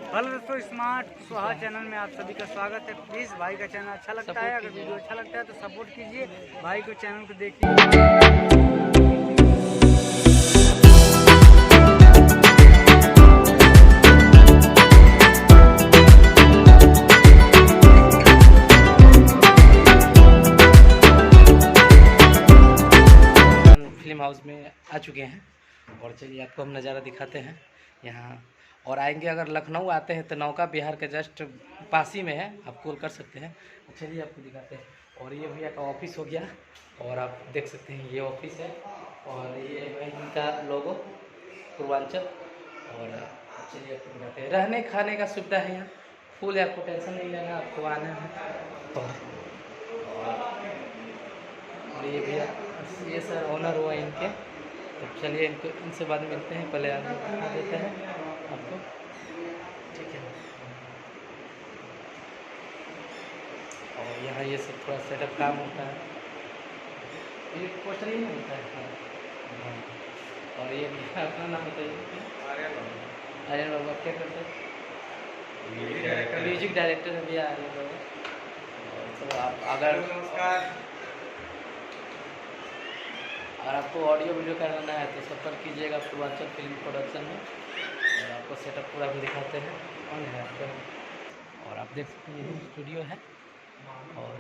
Hello दोस्तों, smart सुहा channel में आप सभी का स्वागत है। प्लीज़ भाई का चैनल अच्छा लगता है, अगर वीडियो अच्छा लगता है तो सपोर्ट कीजिए भाई को, चैनल को देखिए। फिल्म हाउस में आ चुके हैं और चलिए आपको हम नज़ारा दिखाते हैं यहाँ। और आएंगे, अगर लखनऊ आते हैं तो नौका बिहार के जस्ट पास ही में है, आप कॉल कर सकते हैं। चलिए आपको दिखाते हैं। और ये भैया का ऑफिस हो गया और आप देख सकते हैं ये ऑफिस है और ये है इनका लोगो पूर्वांचल। और चलिए आपको दिखाते हैं, रहने खाने का सुविधा है यहाँ फुल, आपको टेंशन नहीं लेना, आपको आना है। और ये भैया, ये सर ऑनर हुआ इनके। तो चलिए इनको, इनसे बाद में मिलते हैं, पहले आगे दिखा देते हैं आपको, ठीक है। और यहाँ ये सब थोड़ा सेटअप काम होता है, ये पोस्टर ही नहीं होता है। हाँ। और ये भैया अपना नाम बताइए। आर्यन बाबू, आप क्या करते हैं? म्यूजिक डायरेक्टर है भैया आर्यन बाबू। तो आप अगर आपको ऑडियो वीडियो करना है तो संपर्क कीजिएगा पूर्वांचल फिल्म प्रोडक्शन में, और आपको सेटअप पूरा भी दिखाते हैं। ऑन है आपका, और आप देख सकते हैं ये स्टूडियो है। और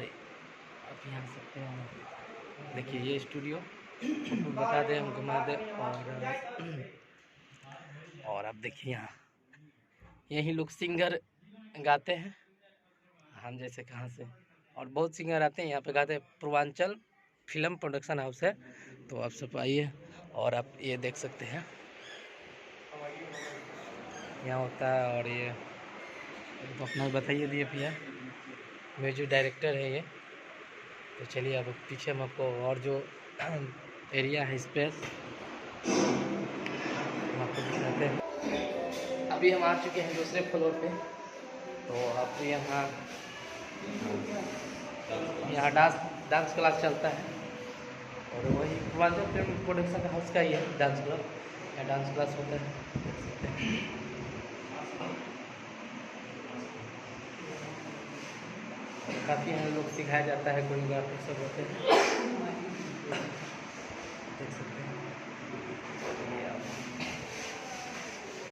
आप यहाँ सकते हैं, देखिए ये स्टूडियो बता दें, हम घुमा दें। और आप देखिए यहाँ यही लोग सिंगर गाते हैं, हम जैसे कहाँ से, और बहुत सिंगर आते हैं यहाँ पे गाते हैं। पूर्वांचल फिल्म प्रोडक्शन हाउस है, तो आप सब आइए। और आप ये देख सकते हैं यहाँ होता है। और ये तो अपना बताइए दिए भैया, म्यूजिक डायरेक्टर है ये। तो चलिए अब पीछे हम आपको और जो एरिया है स्पेस हम आपको दिखाते हैं। अभी हम आ चुके हैं दूसरे फ्लोर पे। तो अब यहाँ डांस क्लास चलता है, और वही पूर्वांचल फिल्म प्रोडक्शन हाउस का ही है डांस क्लब। यहाँ डांस क्लास होता है, देख सकते हैं। काफ़ी यहाँ लोग सिखाया जाता है, कोरियोग्राफी सब होते हैं, देख सकते हैं।